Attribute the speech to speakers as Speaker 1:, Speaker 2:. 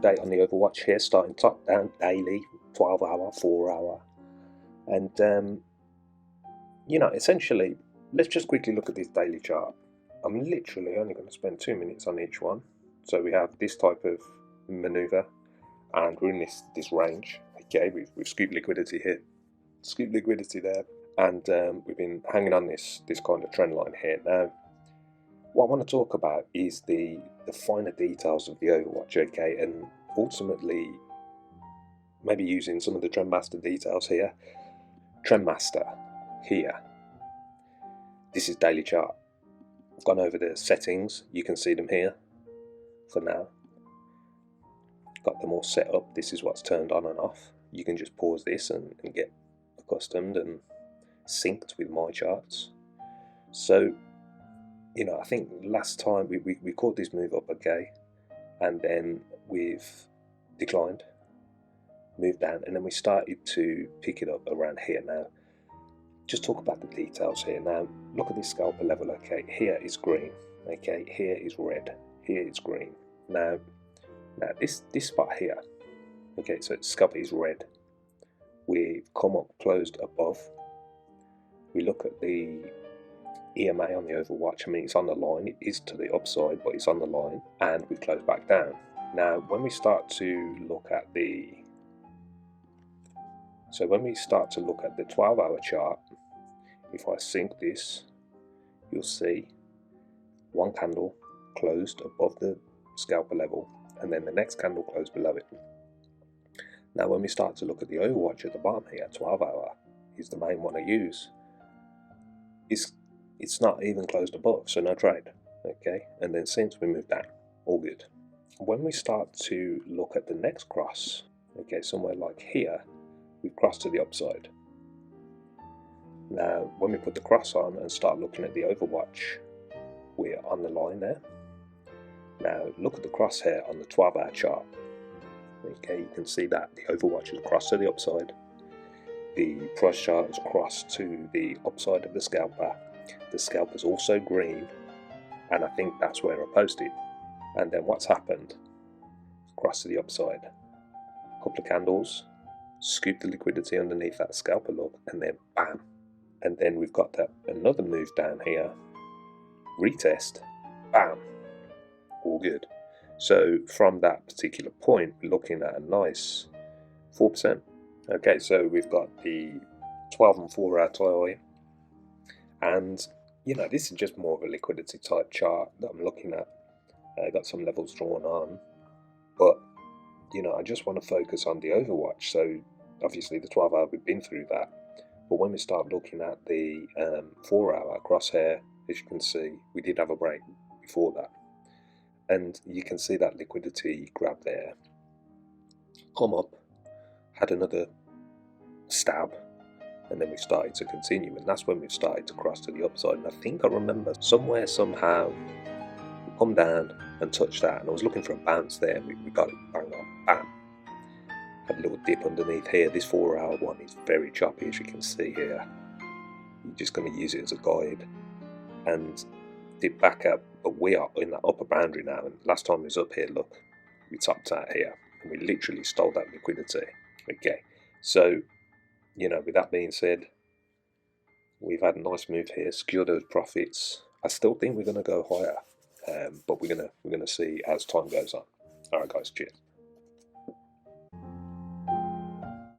Speaker 1: update on the Overwatch here, starting top down daily, 12 hour, 4 hour. And essentially, let's just quickly look at this daily chart. I'm literally only going to spend 2 minutes on each one. So we have this type of maneuver, and we're in this range. Okay, we've scooped liquidity here, scooped liquidity there, and we've been hanging on this kind of trend line here. Now, what I want to talk about is the finer details of the Overwatch, okay, and ultimately maybe using some of the TRENDMASTER details here. TRENDMASTER here. This is daily chart. I've gone over the settings. You can see them here for now. Got them all set up. This is what's turned on and off. You can just pause this and get accustomed and synced with my charts. So, I think last time we caught this move up, okay, and then we've declined, moved down, and then we started to pick it up around here. Now, just talk about the details here. Now, look at this scalper level, okay, here is green, okay, here is red, here is green. Now this spot here, okay, so scalper is red. We've come up, closed above. We look at the EMA on the Overwatch. I mean, it's on the line, it is to the upside, but it's on the line, and we close back down. Now, when we start to look at the 12-hour chart, if I sync this, you'll see one candle closed above the scalper level, and then the next candle closed below it. Now, when we start to look at the Overwatch at the bottom here, 12-hour is the main one I use. It's not even closed above, so no trade, okay? And then since we moved down, all good. When we start to look at the next cross, okay, somewhere like here, we've crossed to the upside. Now, when we put the cross on and start looking at the Overwatch, we're on the line there. Now, look at the crosshair on the 12-hour chart. Okay, you can see that the Overwatch has crossed to the upside. The price chart has crossed to the upside of the scalper. The scalper's also green, and I think that's where I posted. And then what's happened? Cross to the upside. A couple of candles, scoop the liquidity underneath that scalper look, and then bam. And then we've got that another move down here. Retest, bam. All good. So from that particular point, we're looking at a nice 4%. Okay, so we've got the 12 and 4 hour tie, and this is just more of a liquidity type chart that I'm looking at. I got some levels drawn on, but I just want to focus on the Overwatch. So obviously the 12 hour, we've been through that, but when we start looking at the 4 hour crosshair, as you can see, we did have a break before that, and you can see that liquidity grab there, come up, had another stab, and then we started to continue, and that's when we started to cross to the upside. And I think I remember somewhere, somehow, we come down and touch that, and I was looking for a bounce there. We got it, bang on, bam. Had a little dip underneath here. This 4 hour one is very choppy, as you can see here. You're just going to use it as a guide and dip back up, but we are in that upper boundary now, and last time we was up here, look, we topped out here, and we literally stole that liquidity. Okay, so with that being said, we've had a nice move here, secure those profits. I still think we're going to go higher, but we're gonna see as time goes on. All right, guys, cheers.